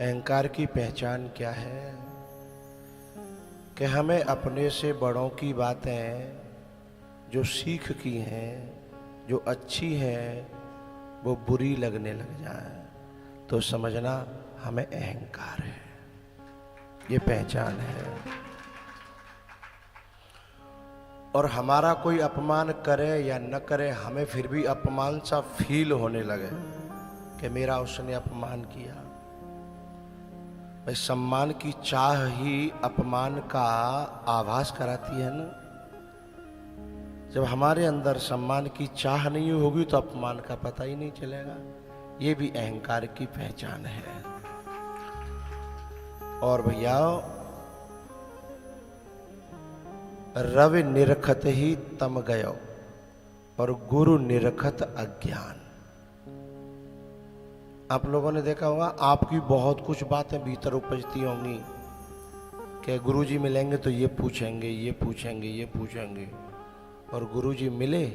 अहंकार की पहचान क्या है कि हमें अपने से बड़ों की बातें जो सीख की हैं, जो अच्छी हैं, वो बुरी लगने लग जाए तो समझना हमें अहंकार है। ये पहचान है। और हमारा कोई अपमान करे या न करे, हमें फिर भी अपमान सा फील होने लगे कि मेरा उसने अपमान किया। भाई, सम्मान की चाह ही अपमान का आभास कराती है ना। जब हमारे अंदर सम्मान की चाह नहीं होगी तो अपमान का पता ही नहीं चलेगा। ये भी अहंकार की पहचान है। और भैया, रवि निरखत ही तम गयो और गुरु निरखत अज्ञान। आप लोगों ने देखा होगा, आपकी बहुत कुछ बातें भीतर उपजती होंगी कि गुरुजी मिलेंगे तो ये पूछेंगे, ये पूछेंगे, ये पूछेंगे। और गुरुजी मिले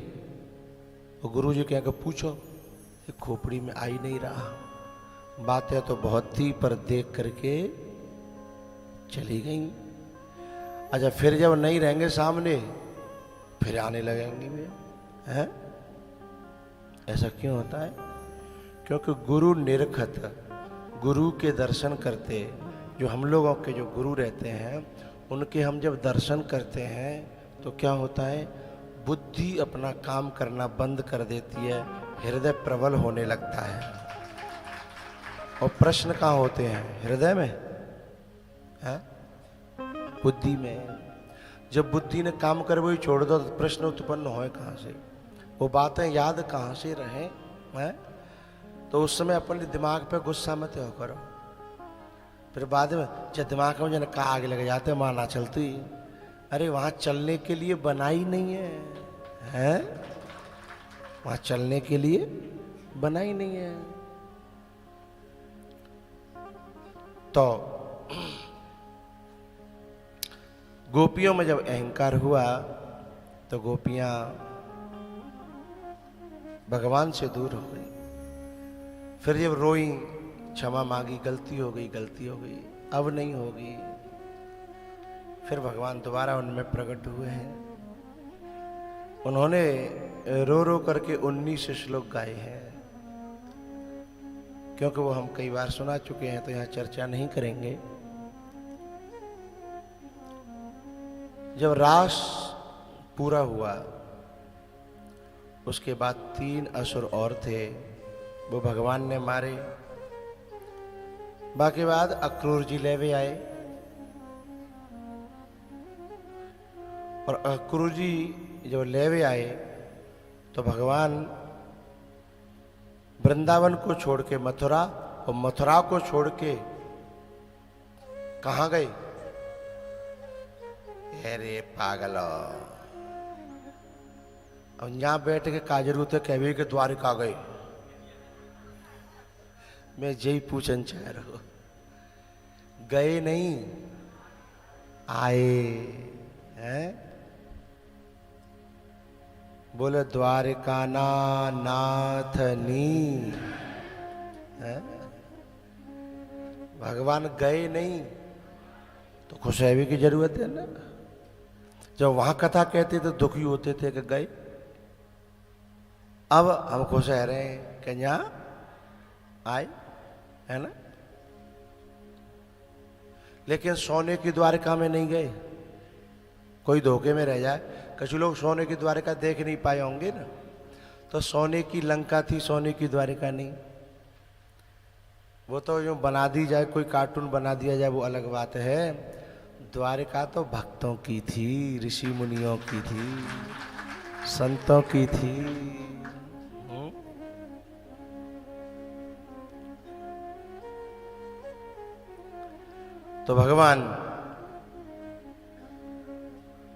तो गुरुजी कह के पूछो, ये खोपड़ी में आ ही नहीं रहा। बातें तो बहुत थी पर देख करके चली गई। अच्छा, फिर जब नहीं रहेंगे सामने फिर आने लगेंगी वे, हैं? ऐसा क्यों होता है? क्योंकि गुरु निरखत, गुरु के दर्शन करते, जो हम लोगों के जो गुरु रहते हैं उनके हम जब दर्शन करते हैं तो क्या होता है, बुद्धि अपना काम करना बंद कर देती है, हृदय प्रबल होने लगता है। और प्रश्न कहाँ होते हैं? हृदय में है, बुद्धि में। जब बुद्धि ने काम कर वही छोड़ दो तो प्रश्न उत्पन्न होए कहाँ से, वो बातें याद कहाँ से रहें, हैं? तो उस समय अपने दिमाग पे गुस्सा मत हो करो। फिर बाद में जब दिमाग में जन कहा आगे लगे जाते माना चलती, अरे वहां चलने के लिए बनाई नहीं है, हैं? वहां चलने के लिए बनाई नहीं है। तो गोपियों में जब अहंकार हुआ तो गोपियां भगवान से दूर हो गई। फिर जब रोई, क्षमा मांगी, गलती हो गई, गलती हो गई, अब नहीं होगी। फिर भगवान दोबारा उनमें प्रकट हुए हैं। उन्होंने रो रो करके 19 श्लोक गाए हैं। क्योंकि वो हम कई बार सुना चुके हैं तो यहाँ चर्चा नहीं करेंगे। जब रास पूरा हुआ उसके बाद 3 असुर और थे, वो भगवान ने मारे। बाकी बाद अक्रूर जी लेवे आए और अक्रूर जी जब लेवे आए तो भगवान वृंदावन को छोड़ के मथुरा और मथुरा को छोड़ के कहाँ गए? अरे पागलो, अब यहां बैठ के का जरूरत है कहवे के द्वारिका गए? मैं यही पूछना चाह रहा हूं, गए नहीं आए हैं? बोले द्वारिका नाथ नी, है? भगवान गए नहीं तो खुशहाली की जरूरत है ना। जब वहां कथा कहते तो दुखी होते थे कि गए। अब हम खुश रह रहे हैं कि यहां आए, है ना। लेकिन सोने की द्वारिका में नहीं गए। कोई धोखे में रह जाए, कुछ लोग सोने की द्वारिका देख नहीं पाए होंगे ना। तो सोने की लंका थी, सोने की द्वारिका नहीं। वो तो यूं बना दी जाए, कोई कार्टून बना दिया जाए, वो अलग बात है। द्वारिका तो भक्तों की थी, ऋषि मुनियों की थी, संतों की थी। तो भगवान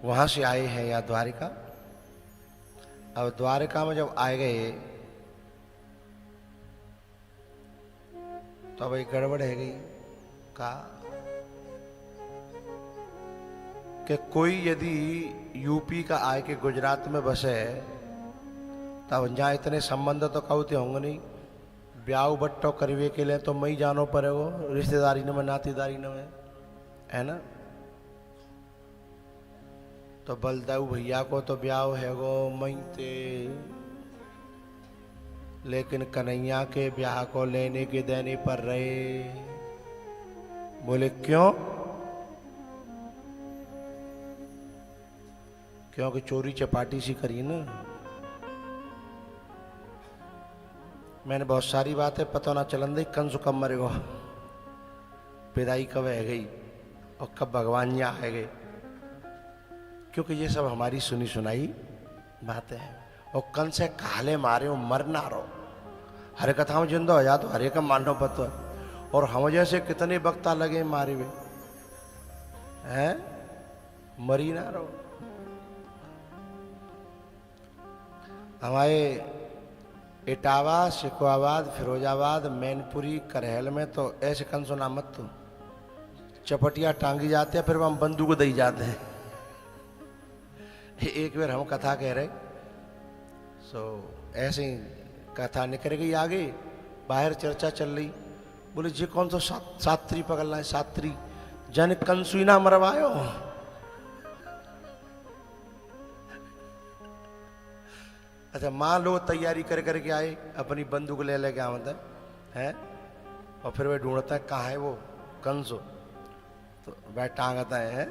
वहां से आए हैं यहाँ द्वारिका। अब द्वारिका में जब आए गए तो अब एक गड़बड़ है गई का कि कोई यदि यूपी का आए के गुजरात में बसे तब जहाँ इतने संबंध तो कहते होंगे नहीं, ब्याह बट्टो करवे के लिए तो मई जानो पड़ेगो, रिश्तेदारी न में नातेदारी न में, है ना। तो बलदेव भैया को तो ब्याह है गो मई ते, लेकिन कन्हैया के ब्याह को लेने के देने पर रहे। बोले क्यों? क्योंकि चोरी चपाटी सी करी ना। मैंने बहुत सारी बातें पता ना चलन दी, कंस कब मरेगो, पिदाई कब है गई और कब भगवान यहाँ है गए, क्योंकि ये सब हमारी सुनी सुनाई बातें हैं। और कंस से काले मारे हो मर ना रहो, हरे कथाओं जिंदा हो जा तो हरे का मानो पतो है। और हम जैसे कितने वक्ता लगे मारे हुए हैं, मरी ना रहो। हमारे इटावा, शिकवाबाद, फिरोजाबाद, मैनपुरी, करहल में तो ऐसे कंसो ना मत तुम, चपटिया टांगी जाते हैं, फिर हम बंदूक दई जाते हैं। एक बार हम कथा कह रहे, सो ऐसे ही कथा निकल गई आगे, बाहर चर्चा चल रही। बोले जी कौन सा सात्री पकड़ना है, सात्री जन कंसुई ना मरवायो। अच्छा, माँ लोग तैयारी कर करके आए, अपनी बंदूक ले लेके आवत है, और फिर वे ढूंढता है कहाँ है वो कंसो, तो वह टांगता है,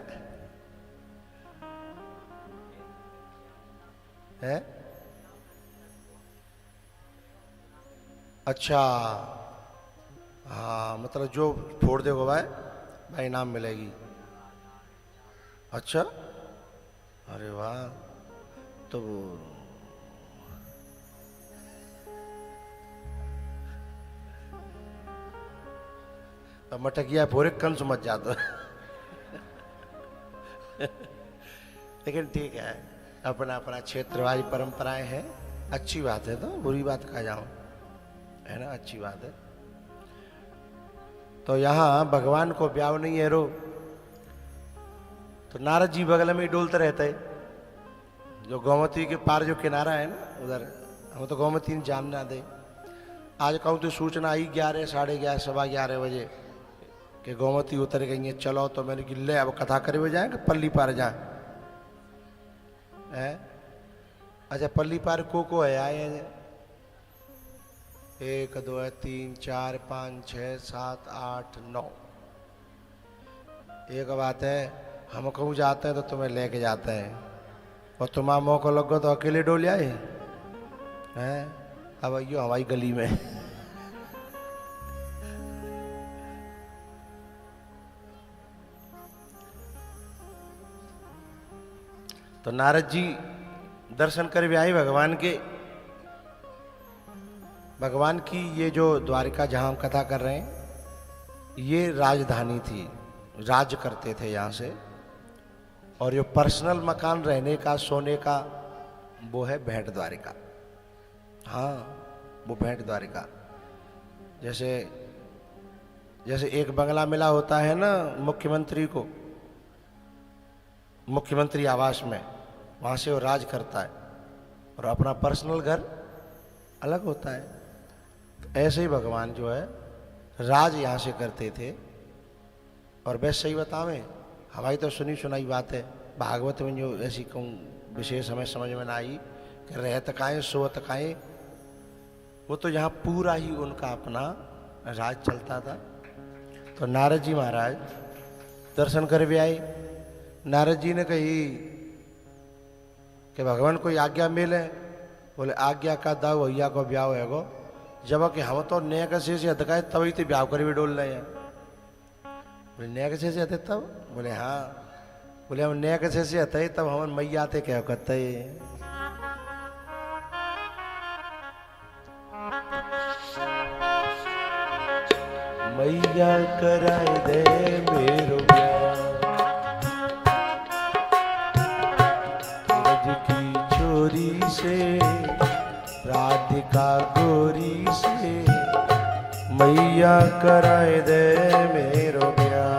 है? अच्छा, हाँ, मतलब जो फोड़ देगा भाई इनाम मिलेगी। अच्छा, अरे वाह, तो मटकिया पूरे कंस मच जाता। लेकिन ठीक है, अपना अपना क्षेत्रवादी परंपराएं हैं, अच्छी बात है, तो बुरी बात कहा जाऊं, है ना, अच्छी बात है। तो यहाँ भगवान को ब्याह नहीं है रो, तो नारद जी बगल में ही डोलते रहते हैं, जो गोमती के पार जो किनारा है ना उधर, हम तो गोमती जानना दे। आज कहूँ तो सूचना आई 11, 11:30, 11:15 बजे कि गोमती उतर गई है, चलो। तो मैंने कि ले अब कथा करे हुए जाए कि पल्ली पार जाए, है? अच्छा, पल्ली पार को है आए हैं? 1, 2, 3, 4, 5, 6, 7, 8, 9। एक बात है, हम कहूँ जाते हैं तो तुम्हें लेके जाते हैं, और तुम्हारा मौका लगो तो अकेले डोल आए हैं। अब आइयो हमारी गली में। तो नारद जी दर्शन कर भी आए भगवान के। भगवान की ये जो द्वारिका जहां हम कथा कर रहे हैं, ये राजधानी थी, राज करते थे यहाँ से। और जो पर्सनल मकान रहने का, सोने का, वो है भेंट द्वारिका। हाँ, वो भेंट द्वारिका। जैसे जैसे एक बंगला मिला होता है ना मुख्यमंत्री को, मुख्यमंत्री आवास में, वहाँ से वो राज करता है, और अपना पर्सनल घर अलग होता है। तो ऐसे ही भगवान जो है राज यहाँ से करते थे। और वैसे सही बतावें, हमारी तो सुनी सुनाई बात है, भागवत में जो ऐसी कहूँ विशेष हमें समझ में ना आई कि रह तकाएँ सो तकाएँ, वो तो यहाँ पूरा ही उनका अपना राज चलता था। तो नारद जी महाराज दर्शन कर भी आए। नारद जी ने कही कि भगवान कोई आज्ञा मिले। बोले आज्ञा का दाव भैया को ब्याह है गो, जब कि हम तो नया कसे से हदकाए तभी तो ब्याह कर भी डोल रहे हैं। बोले नया कसे से हते तब? बोले हाँ। बोले हम नया कसे से हते तब हम मैया आते क्या करते। मैया कराए दे मेरो ब्याह, ब्रज की छोरी से, राधिका गोरी से, मैया कराए दे मेरो ब्याह।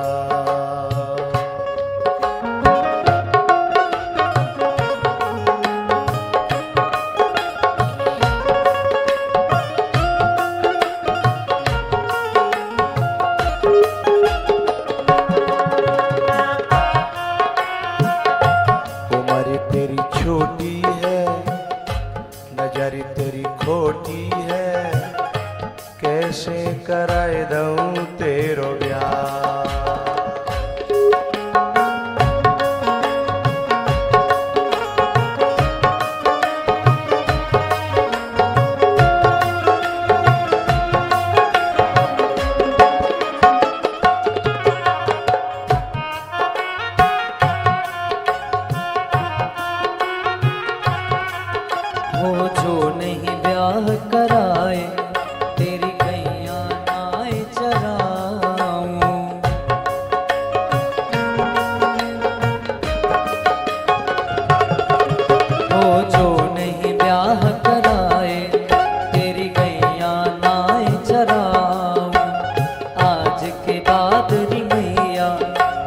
याद री मैया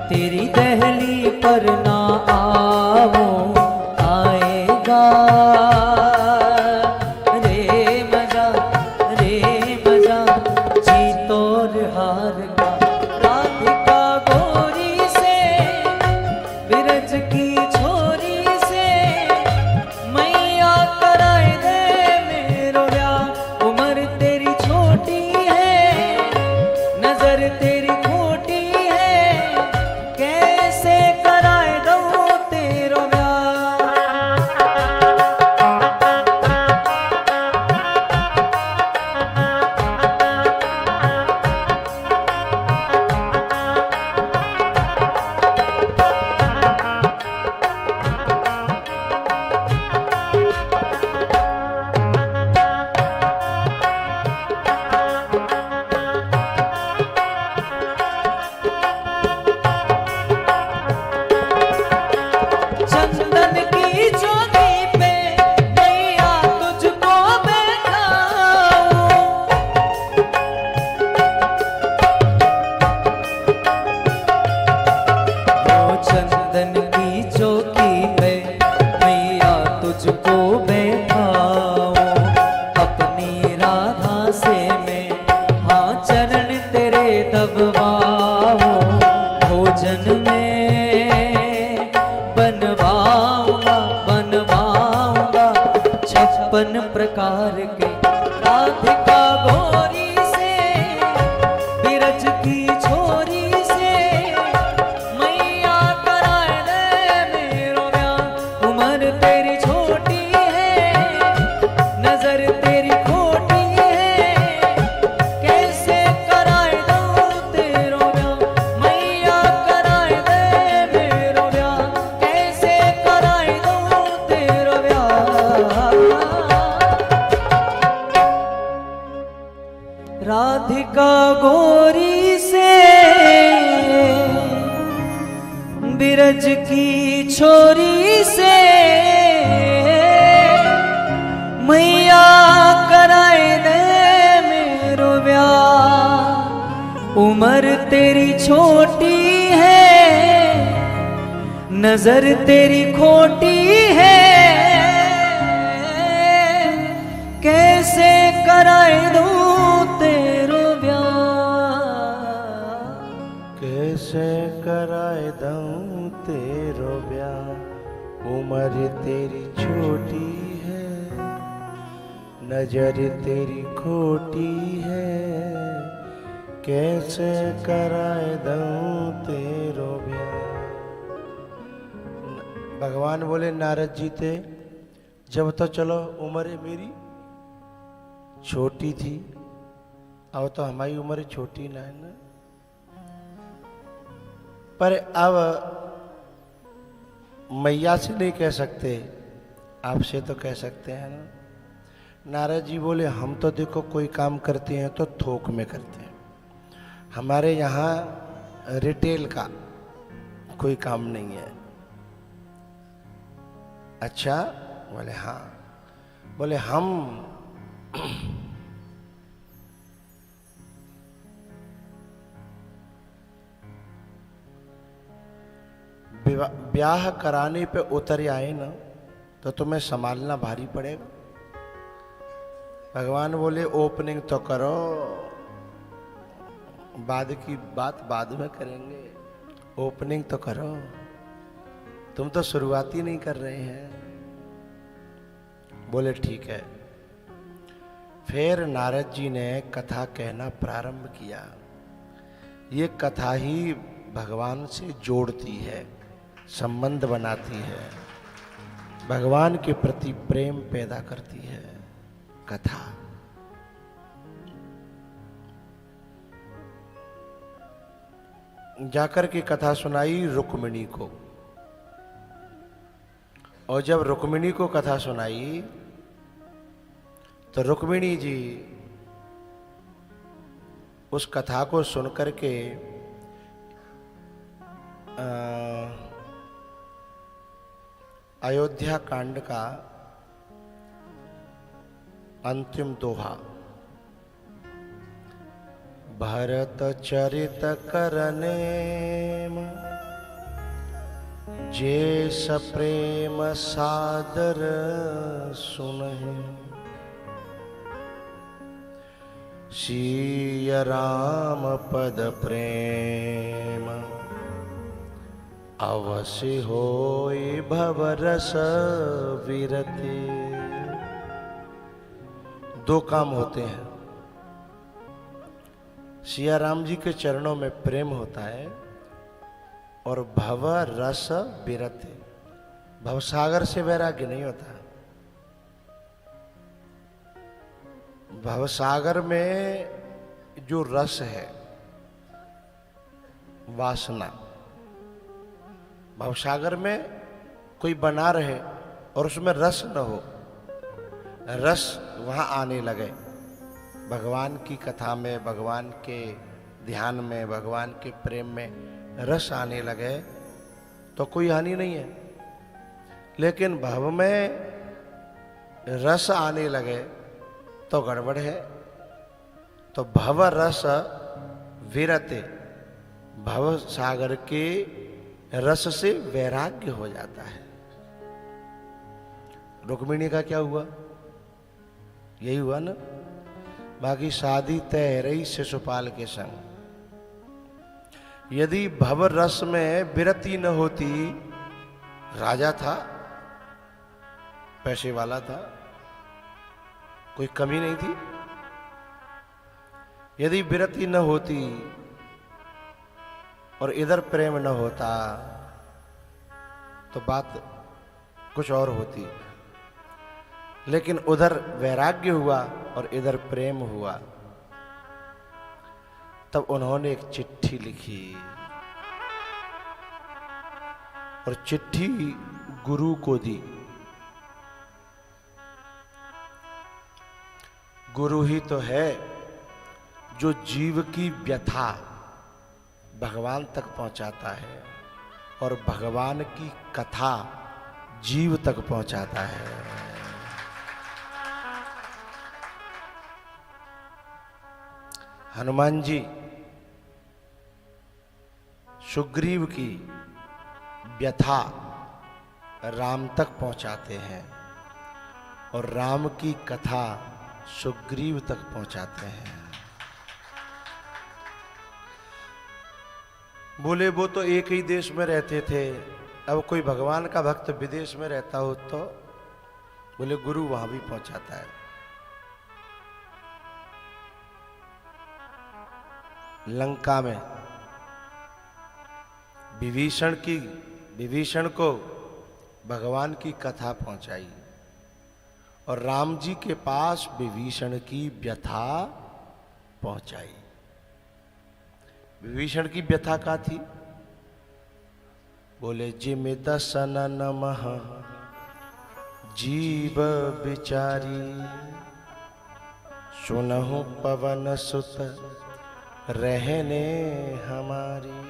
तेरी दहली पर ना आओ आएगा रे मजा जीत और हार का। राधिका गोरी से बिरज की छोरी से मैया कराए दे मेरो ब्याह। उम्र तेरी छोटी है नजर तेरी खोटी है कैसे कराए दूं तेरो ब्याह। चंदन की चौकी पे मैया तुझको बैठाऊं। ओ चंदन की चौकी पे मैया तुझको बैठाऊं। अपनी राधा से मैं हाँ चरण तेरे दबवाऊं। भोजन में बनवाऊंगा 56 प्रकार के। राधिका गोरी से बिरज की छोरी से मैया कराए दे मेरो ब्याह। उम्र तेरी छोटी है नजर तेरी खोटी है कैसे कराए दूं तेरो ब्याह। मैया कराए दे मेरो ब्याह कैसे कराए दूं तेरो ब्याह। राधिका गोरी से बिरज की छोरी से मैया कराए दे मेरो ब्याह। उम्र तेरी छोटी है नजर तेरी खोटी है कैसे कराए दूं तेरो ब्याह। कैसे कराए दूं तेरो ब्याह। उम्र तेरी छोटी है नजर तेरी खोटी है कैसे कराए दूं तेरो ब्याह। भगवान बोले नारद जी थे जब तो चलो उम्र मेरी छोटी थी अब तो हमारी उम्र छोटी ना है ना। पर अब मैया से नहीं कह सकते आपसे तो कह सकते हैं ना। नारद जी बोले हम तो देखो कोई काम करते हैं तो थोक में करते हैं। हमारे यहाँ रिटेल का कोई काम नहीं है। अच्छा बोले हाँ। बोले हम ब्याह कराने पे उतर आए ना तो तुम्हें संभालना भारी पड़ेगा। भगवान बोले ओपनिंग तो करो बाद की बात बाद में करेंगे। ओपनिंग तो करो तुम तो शुरुआत ही नहीं कर रहे हैं। बोले ठीक है। फिर नारद जी ने कथा कहना प्रारंभ किया। ये कथा ही भगवान से जोड़ती है संबंध बनाती है भगवान के प्रति प्रेम पैदा करती है कथा। जाकर के कथा सुनाई रुक्मिणी को और जब रुक्मिणी को कथा सुनाई तो रुक्मिणी जी उस कथा को सुनकर के अयोध्या कांड का अंतिम दोहा भरत चरित करने जे सप्रेम सादर सुनहि। सिय राम पद प्रेम अवश्य होय भवरस विरति। दो काम होते हैं, सिया राम जी के चरणों में प्रेम होता है और भव रस विरति, भवसागर से वैराग्य नहीं होता। भवसागर में जो रस है, वासना, भवसागर में कोई बना रहे और उसमें रस न हो, रस वहां आने लगे, भगवान की कथा में, भगवान के ध्यान में, भगवान के प्रेम में रस आने लगे तो कोई हानि नहीं है। लेकिन भव में रस आने लगे तो गड़बड़ है। तो भव रस विरते, भव सागर के रस से वैराग्य हो जाता है। रुक्मिणी का क्या हुआ? यही हुआ ना, बाकी शादी तय रही शिशुपाल के संग। यदि भव रस में विरति न होती, राजा था, पैसे वाला था, कोई कमी नहीं थी, यदि विरति न होती और इधर प्रेम न होता तो बात कुछ और होती। लेकिन उधर वैराग्य हुआ और इधर प्रेम हुआ, तब उन्होंने एक चिट्ठी लिखी और चिट्ठी गुरु को दी। गुरु ही तो है जो जीव की व्यथा भगवान तक पहुंचाता है और भगवान की कथा जीव तक पहुंचाता है। हनुमान जी सुग्रीव की व्यथा राम तक पहुंचाते हैं और राम की कथा सुग्रीव तक पहुंचाते हैं। बोले वो तो एक ही देश में रहते थे, अब कोई भगवान का भक्त विदेश में रहता हो तो? बोले गुरु वहां भी पहुंचाता है। लंका में विभीषण को भगवान की कथा पहुंचाई और राम जी के पास विभीषण की व्यथा पहुंचाई। विभीषण की व्यथा का थी? बोले जिमित सनन मह जीव बिचारी, सुनहु पवन सुत रहने हमारी।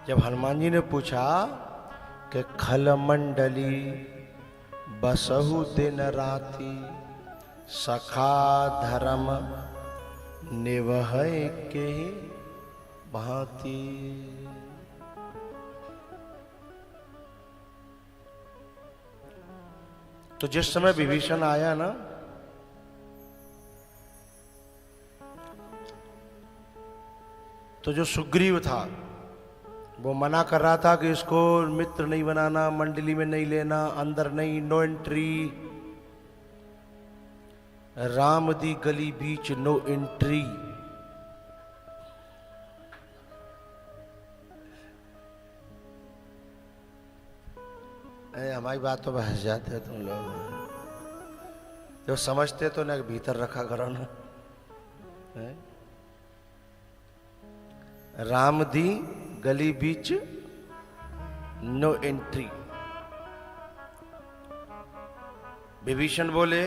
जब हनुमान जी ने पूछा कि खल मंडली बसहु दिन राति, सखा धर्म निवह के भांति। तो जिस समय विभीषण आया ना, तो जो सुग्रीव था वो मना कर रहा था कि इसको मित्र नहीं बनाना, मंडली में नहीं लेना, अंदर नहीं, नो एंट्री। राम दी गली बीच नो एंट्री। हमारी बात तो बहस जाते हैं तुम लोग, जो समझते तो ना भीतर रखा करो ना। राम दी गली बीच नो एंट्री। विभीषण बोले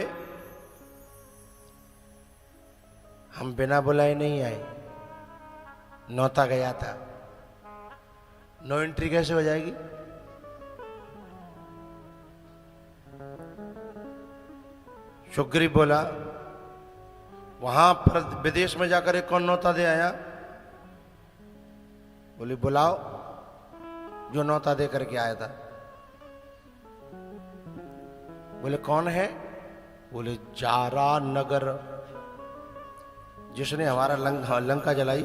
हम बिना बुलाए नहीं आए, नौता गया था, नो एंट्री कैसे हो जाएगी? सुग्रीव बोला वहां पर विदेश में जाकर एक कौन नौता दे आया? बोले बुलाओ जो नौता दे करके आया था। बोले कौन है? बोले जारा नगर, जिसने हमारा लंका जलाई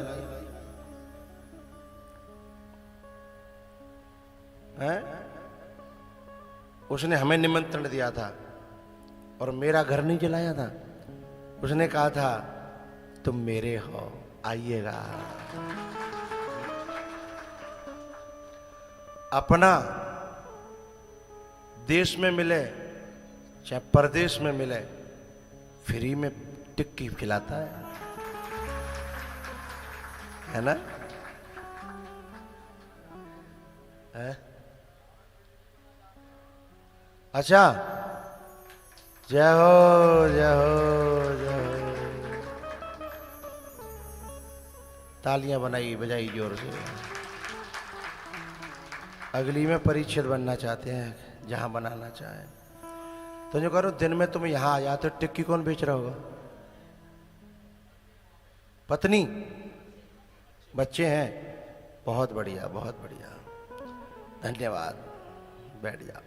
है, उसने हमें निमंत्रण दिया था और मेरा घर नहीं जलाया था। उसने कहा था तुम मेरे हो, आइएगा। अपना देश में मिले चाहे परदेश में मिले, फ्री में टिक्की खिलाता है ना? है? अच्छा, जय हो जय हो जय हो। तालियां बजाई जोर से। अगली में परिच्छेद बनना चाहते हैं, जहां बनाना चाहें। तो जो करो, दिन में तुम यहां आ जाते हो, टिक्की कौन बेच रहा होगा? पत्नी, बच्चे हैं? बहुत बढ़िया बहुत बढ़िया, धन्यवाद। बैठ जाओ।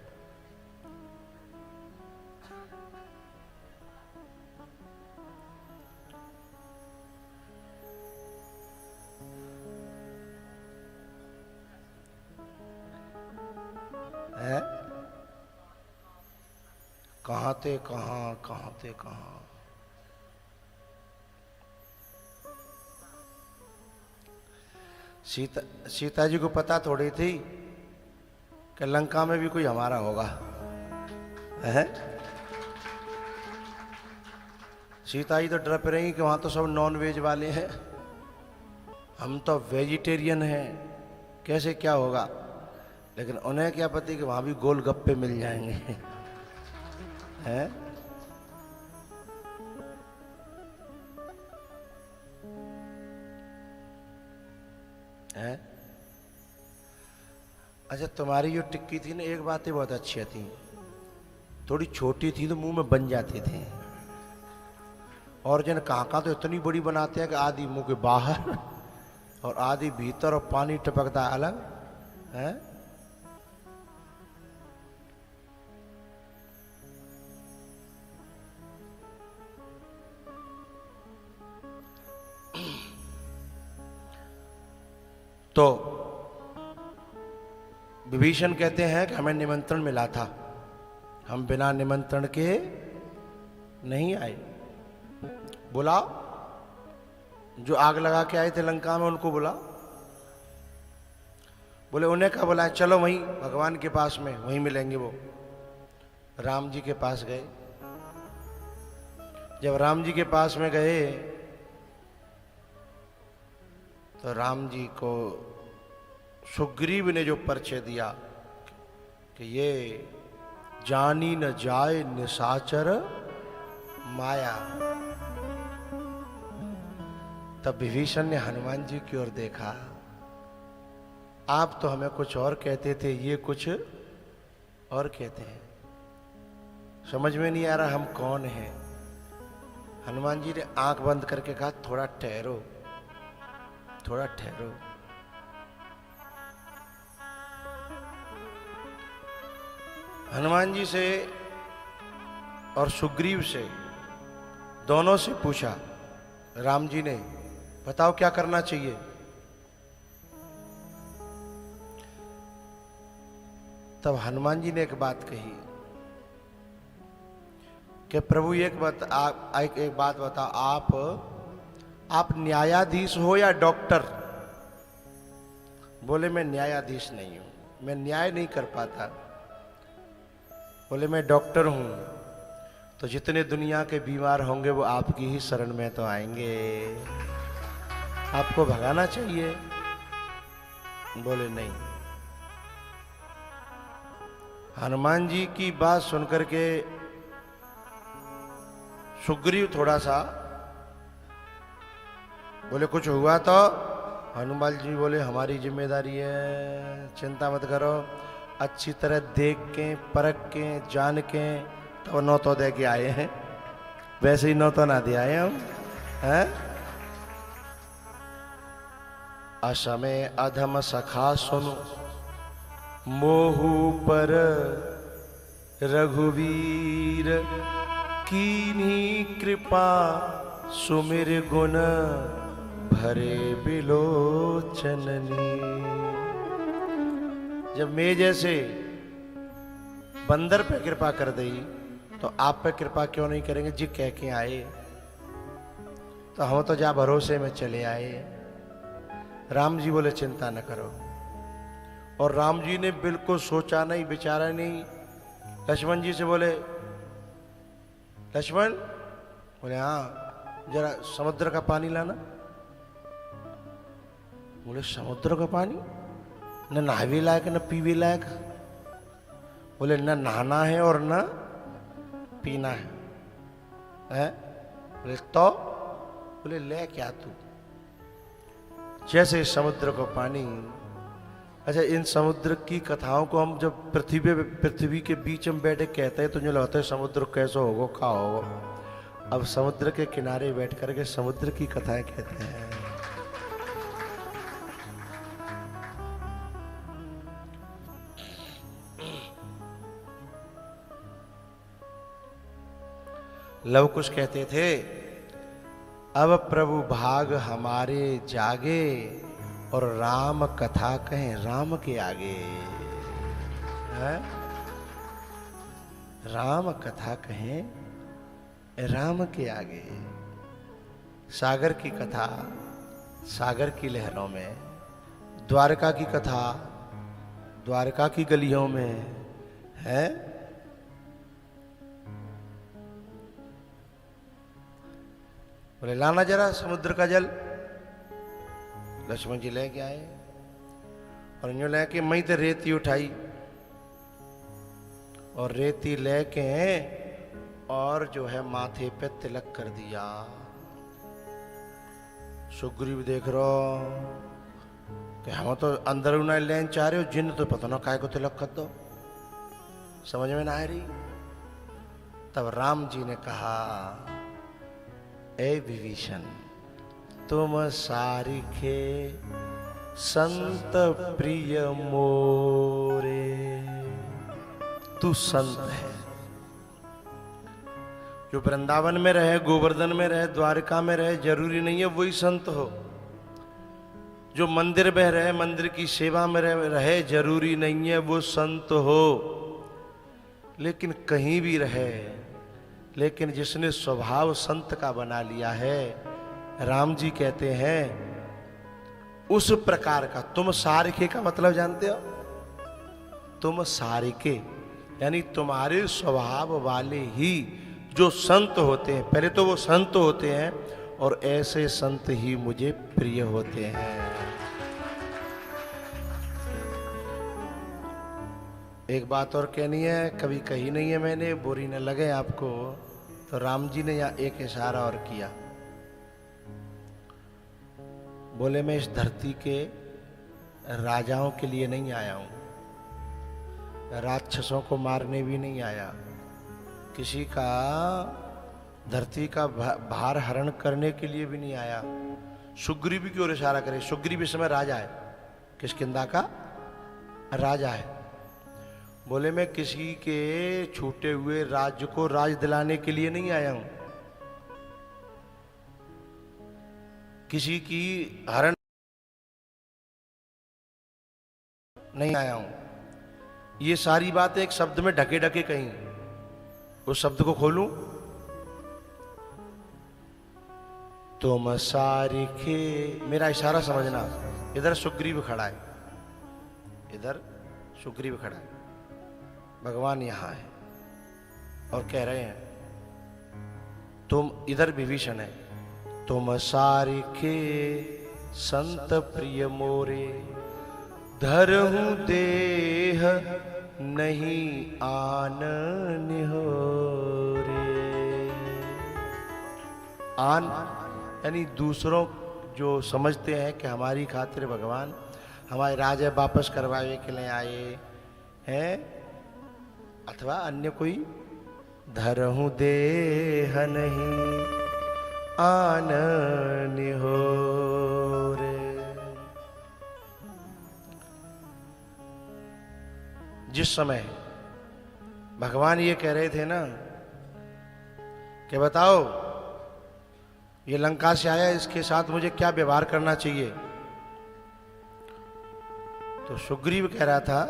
है? कहाँ थे कहाँ? सीता जी को पता थोड़ी थी कि लंका में भी कोई हमारा होगा। है? सीता जी तो डर पे रही कि वहां तो सब नॉन वेज वाले हैं, हम तो वेजिटेरियन हैं, कैसे क्या होगा। लेकिन उन्हें क्या पता कि वहां भी गोलगप्पे मिल जाएंगे। हैं? हैं? अच्छा, तुम्हारी जो टिक्की थी ना, एक बात ही बहुत अच्छी थी, थोड़ी छोटी थी तो मुंह में बन जाती थी। और जिन काका तो इतनी बड़ी बनाते हैं कि आधी मुंह के बाहर और आधी भीतर, और पानी टपकता अलग है। तो विभीषण कहते हैं कि हमें निमंत्रण मिला था, हम बिना निमंत्रण के नहीं आए। बुलाओ, जो आग लगा के आए थे लंका में उनको बुलाओ। बोले उन्हें क्या बुलाए? चलो वहीं भगवान के पास में, वहीं मिलेंगे। वो राम जी के पास गए। जब राम जी के पास में गए तो राम जी को सुग्रीव ने जो परिचय दिया कि ये जानी न जाए निशाचर माया, तब विभीषण ने हनुमान जी की ओर देखा। आप तो हमें कुछ और कहते थे, ये कुछ और कहते हैं, समझ में नहीं आ रहा हम कौन हैं। हनुमान जी ने आंख बंद करके कहा थोड़ा ठहरो, थोड़ा ठहरो। हनुमान जी से और सुग्रीव से, दोनों से पूछा राम जी ने, बताओ क्या करना चाहिए। तब हनुमान जी ने एक बात कही कि प्रभु एक बात बताओ, आप न्यायाधीश हो या डॉक्टर? बोले मैं न्यायाधीश नहीं हूं, मैं न्याय नहीं कर पाता। बोले मैं डॉक्टर हूं, तो जितने दुनिया के बीमार होंगे वो आपकी ही शरण में तो आएंगे, आपको भगाना चाहिए। बोले नहीं। हनुमान जी की बात सुनकर के सुग्रीव थोड़ा सा बोले कुछ हुआ तो? हनुमान जी बोले हमारी जिम्मेदारी है, चिंता मत करो, अच्छी तरह देख के परख के जान के तो नौ तो दे के आए हैं, वैसे ही नौ तो ना दे आए हम। हैं? असमय अधम सखा सुनु मोहु पर रघुवीर कीन्ही कृपा सुमिर गुण भरे बिलोचननी। जब मैं जैसे बंदर पे कृपा कर दी तो आप पे कृपा क्यों नहीं करेंगे जी कह के आए। तो हम तो जा भरोसे में चले आए। राम जी बोले चिंता न करो। और राम जी ने बिल्कुल सोचा नहीं, विचारा नहीं। लक्ष्मण जी से बोले, लक्ष्मण, बोले हाँ जरा समुद्र का पानी लाना। बोले समुद्र का पानी न नहावे लायक न पीवे लायक। बोले न नहाना है और न पीना है? बोले तो? बोले ले क्या तू। जैसे समुद्र को पानी। अच्छा, इन समुद्र की कथाओं को हम जब पृथ्वी के बीच में बैठे कहते हैं तो जो लगता है समुद्र कैसा होगा, क्या होगा। अब समुद्र के किनारे बैठ करके समुद्र की कथाएं कहते हैं। लव कुश कहते थे, अब प्रभु भाग हमारे जागे और राम कथा कहें राम के आगे। है? राम कथा कहें राम के आगे। सागर की कथा सागर की लहरों में, द्वारका की कथा द्वारका की गलियों में है। बोले लाना जरा समुद्र का जल। लक्ष्मण जी लेके आए और यूं लेके मई तो रेती उठाई और रेती लेके और जो है माथे पे तिलक कर दिया। सुग्रीव देख रो कि हम तो अंदर उन्हें लेन चाह रहे हो, जिन तो पता ना काय को तिलक कर दो, समझ में ना आ रही। तब राम जी ने कहा, ए विभीषण, तुम सारिखे संत प्रिय मोरे। तू संत है। जो वृंदावन में रहे, गोवर्धन में रहे, द्वारका में रहे, जरूरी नहीं है वही संत हो। जो मंदिर में रहे, मंदिर की सेवा में रहे, जरूरी नहीं है वो संत हो। लेकिन कहीं भी रहे, लेकिन जिसने स्वभाव संत का बना लिया है, राम जी कहते हैं उस प्रकार का। तुम सारिके का मतलब जानते हो? तुम सारिके यानी तुम्हारे स्वभाव वाले ही जो संत होते हैं, पहले तो वो संत होते हैं और ऐसे संत ही मुझे प्रिय होते हैं। एक बात और कहनी है, कभी कही नहीं है मैंने, बुरी न लगे आपको। तो राम जी ने यहाँ एक इशारा और किया। बोले मैं इस धरती के राजाओं के लिए नहीं आया हूं, राक्षसों को मारने भी नहीं आया, किसी का धरती का भार हरण करने के लिए भी नहीं आया। सुग्रीव की ओर इशारा करे। सुग्रीव इस समय राजा है, किष्किंधा का राजा है। बोले मैं किसी के छूटे हुए राज्य को राज दिलाने के लिए नहीं आया हूं, किसी की हरण नहीं आया हूं। ये सारी बातें एक शब्द में ढके ढके कहीं, उस शब्द को खोलूं। तुम सारिखे, मेरा इशारा समझना। इधर सुग्रीव खड़ा है, इधर सुग्रीव खड़ा है, भगवान यहां है और कह रहे हैं तुम, इधर विभीषण है, तुम सारिखे संत प्रिय मोरे, धरहु देह नहीं आन निहोरे। आन यानी दूसरों जो समझते हैं कि हमारी खातिर भगवान हमारे राज्य वापस करवाने के लिए आए हैं, अथवा अन्य कोई, धरहु देह नहीं आनन हो रे। जिस समय भगवान ये कह रहे थे ना कि बताओ ये लंका से आया, इसके साथ मुझे क्या व्यवहार करना चाहिए, तो सुग्रीव कह रहा था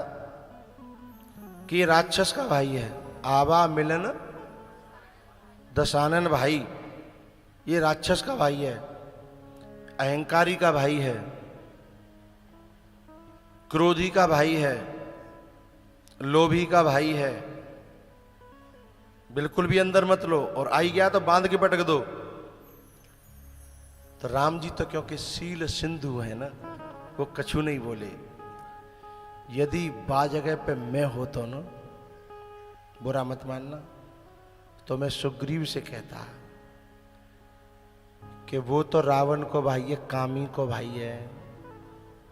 कि ये राक्षस का भाई है, आवा मिलन दशानन भाई, ये राक्षस का भाई है, अहंकारी का भाई है, क्रोधी का भाई है, लोभी का भाई है, बिल्कुल भी अंदर मत लो, और आई गया तो बांध के पटक दो। तो राम जी तो क्योंकि सील सिंधु है ना, वो कछु नहीं बोले। यदि बा जगह पे मैं हो तो ना, बुरा मत मानना, तो मैं सुग्रीव से कहता कि वो तो रावण को भाई है, कामी को भाई है,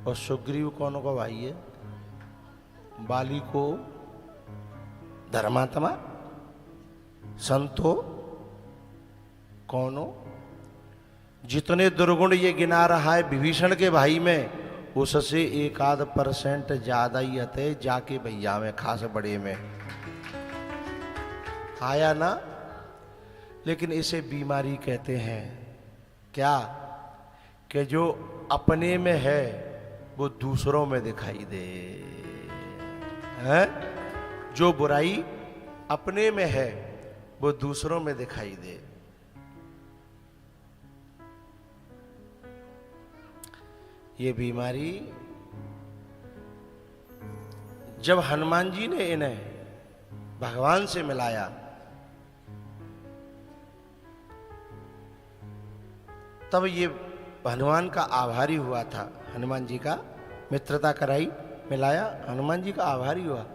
और सुग्रीव कौन को भाई है, बाली को धर्मात्मा संतो कौनो। जितने दुर्गुण ये गिना रहा है विभीषण के भाई में, उससे 1-8% ज्यादा ही अते जाके भैया में खास बड़े में आया ना। लेकिन इसे बीमारी कहते हैं क्या, कि जो अपने में है वो दूसरों में दिखाई दे, है? जो बुराई अपने में है वो दूसरों में दिखाई दे। ये बीमारी जब हनुमान जी ने इन्हें भगवान से मिलाया, तब ये हनुमान का आभारी हुआ था, हनुमान जी का मित्रता कराई, मिलाया, हनुमान जी का आभारी हुआ,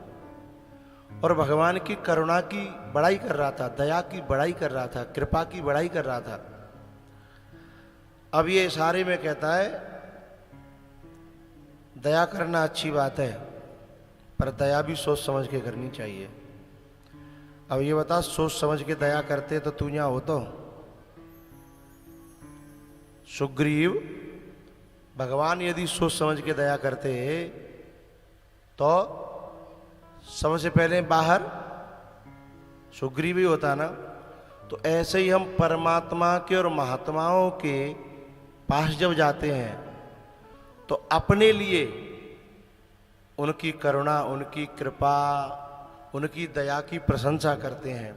और भगवान की करुणा की बड़ाई कर रहा था, दया की बड़ाई कर रहा था, कृपा की बड़ाई कर रहा था। अब ये इशारे में कहता है दया करना अच्छी बात है, पर दया भी सोच समझ के करनी चाहिए। अब ये बता, सोच समझ के दया करते तो तू यहाँ हो तो? सुग्रीव, भगवान यदि सोच समझ के दया करते तो सबसे पहले बाहर सुग्रीव ही होता ना। तो ऐसे ही हम परमात्मा के और महात्माओं के पास जब जाते हैं तो अपने लिए उनकी करुणा, उनकी कृपा, उनकी दया की प्रशंसा करते हैं।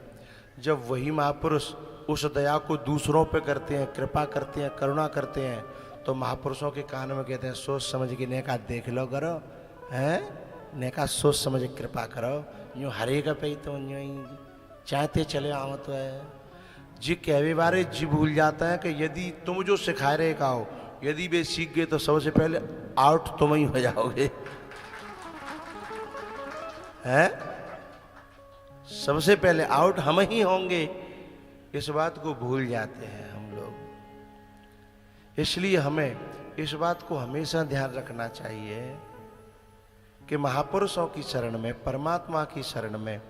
जब वही महापुरुष उस दया को दूसरों पे करते हैं, कृपा करते हैं, करुणा करते हैं, तो महापुरुषों के कान में कहते हैं सोच समझ के नेका देख लो करो, हैं? नेका सोच समझ के कृपा करो। यूँ हरे का पे तो यूँ ही चाहते चले आओ तो है जी। कहवे बारे जी भूल जाता है कि यदि तुम जो सिखा रहे का हो, यदि वे सीख गए तो सबसे पहले आउट तुम ही हो जाओगे, हैं? सबसे पहले आउट हम ही होंगे, इस बात को भूल जाते हैं हम लोग। इसलिए हमें इस बात को हमेशा ध्यान रखना चाहिए कि महापुरुषों की शरण में, परमात्मा की शरण में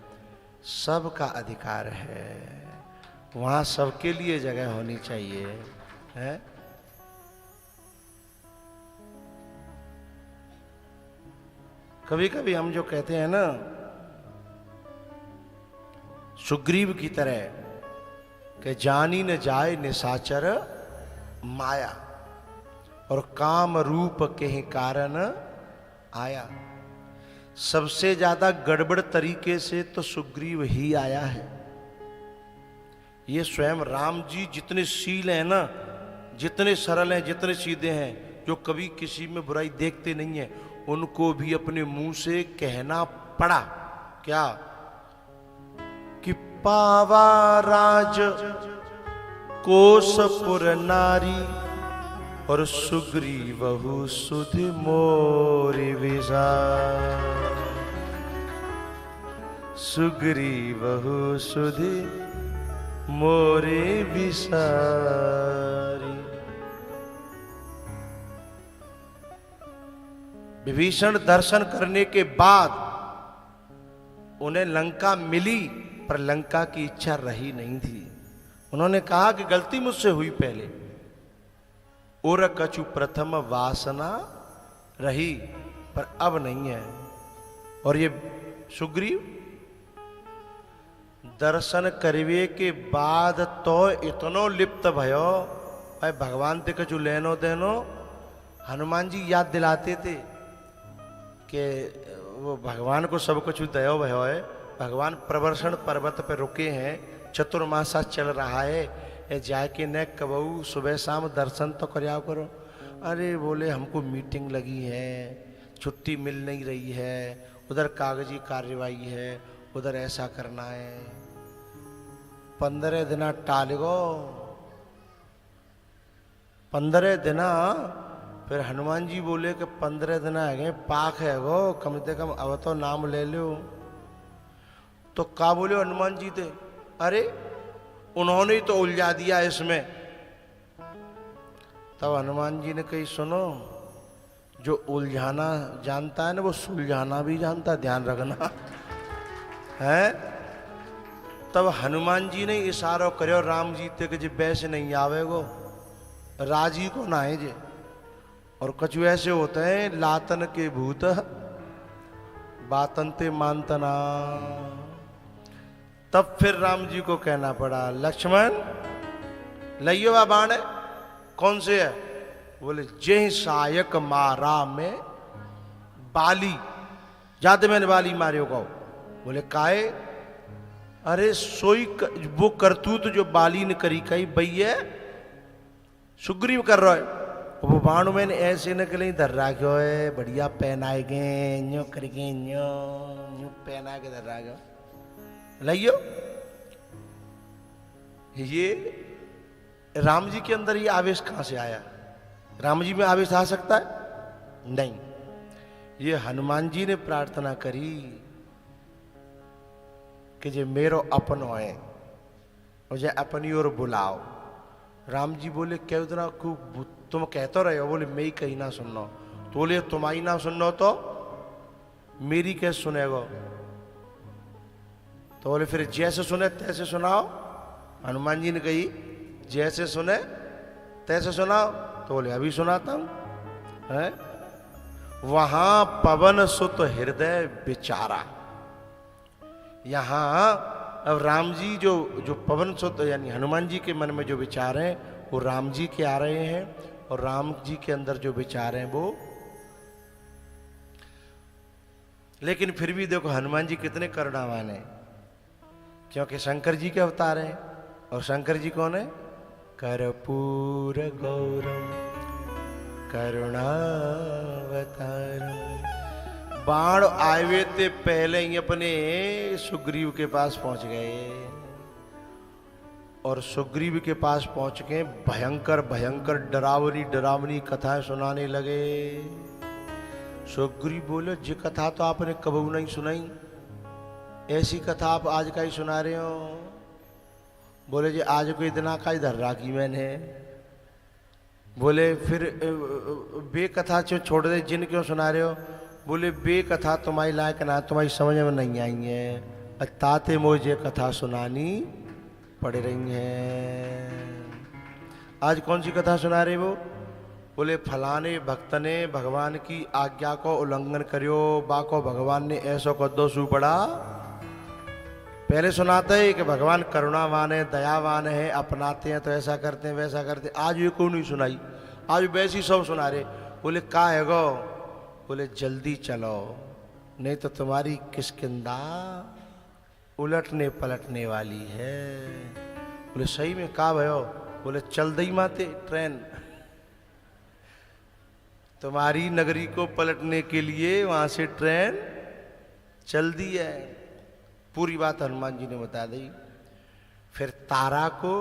सबका अधिकार है, वहां सबके लिए जगह होनी चाहिए, है? कभी कभी हम जो कहते हैं ना, सुग्रीव की तरह कि जानी न जाए निशाचर माया, और काम रूप के ही कारण आया। सबसे ज्यादा गड़बड़ तरीके से तो सुग्रीव ही आया है। ये स्वयं राम जी जितने शील हैं ना, जितने सरल हैं, जितने सीधे हैं, जो कभी किसी में बुराई देखते नहीं है, उनको भी अपने मुंह से कहना पड़ा क्या कि पावा राज कोसपुर नारी, और सुग्रीवहु सुधि मोरि विसार। सुग्रीवहु सुधि मोरि विसारी। विभीषण दर्शन करने के बाद उन्हें लंका मिली, पर लंका की इच्छा रही नहीं थी। उन्होंने कहा कि गलती मुझसे हुई पहले, और कछु प्रथम वासना रही, पर अब नहीं है। और ये सुग्रीव दर्शन करवे के बाद तो इतनो लिप्त भयो, भाई भगवान ते कछु लेनो देनो। हनुमान जी याद दिलाते थे कि वो भगवान को सब कुछ दयो भयो है। भगवान प्रवर्षण पर्वत पर रुके हैं, चतुर्मासा चल रहा है, ए जाके न कबू सुबह शाम दर्शन तो करया करो। अरे बोले हमको मीटिंग लगी है, छुट्टी मिल नहीं रही है, उधर कागजी कार्यवाही है, उधर ऐसा करना है। 15 दिन टाल गो, 15 दिन। फिर हनुमान जी बोले कि 15 दिन है गए, पाक है गो, कम से कम अब तो नाम ले लो। तो का बोले हनुमान जी थे, अरे उन्होंने ही तो उलझा दिया इसमें। तब हनुमान जी ने कही सुनो, जो उलझाना जानता है ना वो सुलझाना भी जानता है, ध्यान रखना है। तब हनुमान जी ने इशारा करो राम जी ते कि वैसे नहीं आवेगो, राजी को ना है जे। और कुछ ऐसे होते हैं लातन के भूत बातन ते मानतना। तब फिर राम जी को कहना पड़ा, लक्ष्मण लइयो बा बाण है, कौन से है? बोले जय सायक मारा में बाली, जाते मैंने बाली मारियो कहो। बोले काहे? अरे सोई वो करतूत जो बाली ने करी कही भैया सुग्रीव कर रहा है। वो बाणु मैंने ऐसे निकले धर राख्यो है, बढ़िया पहनाए गए, न्यो करके न्यो न्यो पहना के धर राख्यो। लइयो ये राम जी के अंदर ये आवेश कहां से आया? राम जी में आवेश आ सकता है? नहीं। ये हनुमान जी ने प्रार्थना करी कि जे मेरो अपनो है, मुझे अपनी ओर बुलाओ। राम जी बोले क्यों इतना खूब तुम कहते रहे हो? बोले मैं ही कहीं ना सुनना। तो बोले तुम्हारी ना सुनना तो मेरी कैसे सुनेगो? तो बोले फिर जैसे सुने तैसे सुनाओ। हनुमान जी ने कही जैसे सुने तैसे सुनाओ। तो बोले अभी सुनाता हूं। है वहां पवन सुत हृदय विचारा। यहां अब राम जी जो पवन सुत यानी हनुमान जी के मन में जो विचार हैं वो राम जी के आ रहे हैं, और राम जी के अंदर जो विचार हैं वो। लेकिन फिर भी देखो हनुमान जी कितने करुणावान हैं, क्योंकि शंकर जी के अवतार हैं। और शंकर जी कौन है? कर्पूर गौरम करुणावतारम। बाण आए थे पहले ही अपने सुग्रीव के पास पहुंच गए, और सुग्रीव के पास पहुंच के भयंकर भयंकर डरावनी डरावनी कथाएं सुनाने लगे। सुग्रीव बोले जी कथा तो आपने कबू नहीं सुनाई, ऐसी कथा आप आज का ही सुना रहे हो। बोले जी आज कोई इतना का ही धर राखी मैंने। बोले फिर बे कथा छोड़ दे, जिन क्यों सुना रहे हो? बोले बे कथा तुम्हारी लायक ना, तुम्हारी समझ में नहीं आई है, ताते मुझे कथा सुनानी पड़ रही है। आज कौन सी कथा सुना रहे वो? बोले फलाने भक्त ने भगवान की आज्ञा को उल्लंघन करियो, बाको भगवान ने ऐसो कद्दो सू पड़ा। पहले सुनाते है कि भगवान करुणावान है, दयावान है, अपनाते हैं तो ऐसा करते हैं वैसा करते हैं। आज ये क्यों नहीं सुनाई? आज वैसी सब सुना रहे। बोले का है गो? बोले जल्दी चलो नहीं तो तुम्हारी किष्किंधा उलटने पलटने वाली है। बोले सही में का भयो? बोले चल दई माते ट्रेन तुम्हारी नगरी को पलटने के लिए, वहां से ट्रेन चल दी है। पूरी बात हनुमान जी ने बता दी। फिर तारा को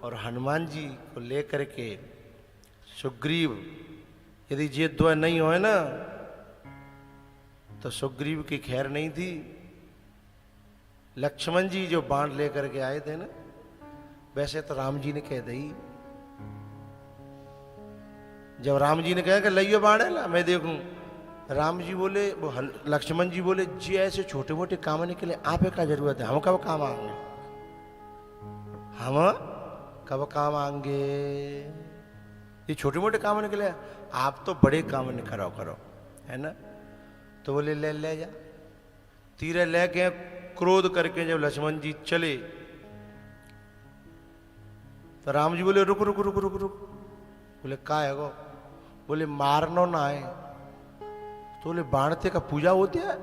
और हनुमान जी को लेकर के सुग्रीव, यदि ये दो नहीं होए ना तो सुग्रीव की खैर नहीं थी। लक्ष्मण जी जो बाण लेकर के आए थे ना, वैसे तो राम जी ने कह दी। जब राम जी ने कहा कि लइयो बाण है ना मैं देखूं, राम जी बोले, वो लक्ष्मण जी बोले जी ऐसे छोटे मोटे काम के लिए आप क्या जरूरत है? हम कब काम आएंगे? हम कब काम आएंगे? ये छोटे मोटे काम निकले, आप तो बड़े काम नहीं करो, है ना? तो बोले ले जा। तीरे ले के क्रोध करके जब लक्ष्मण जी चले तो राम जी बोले रुक रुक रुक रुक रुक। बोले का है गो? बोले मारनो ना है। तो बोले बाणते का पूजा होती है?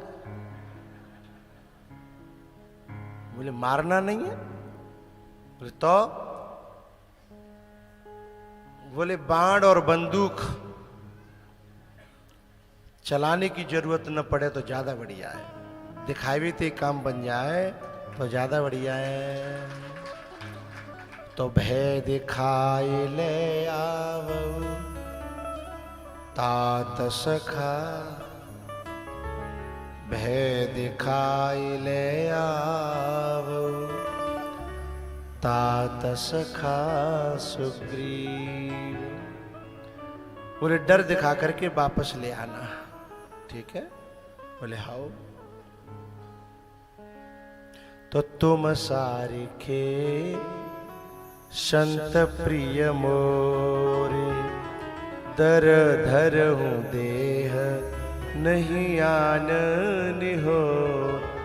बोले मारना नहीं है। बोले तो? बोले बाण और बंदूक चलाने की जरूरत न पड़े तो ज्यादा बढ़िया है, दिखावे ते काम बन जाए तो ज्यादा बढ़िया है। तो भय दिखाए ले आवऊ तात सखा, भय दिखाए ले आवऊ तात सखा सुग्रीव। बोले डर दिखा करके वापस ले आना, ठीक है? बोले हाओ। तो तुम सारिखे संत प्रिय मोरे, दर धर हूँ देह नहीं आन निहोर।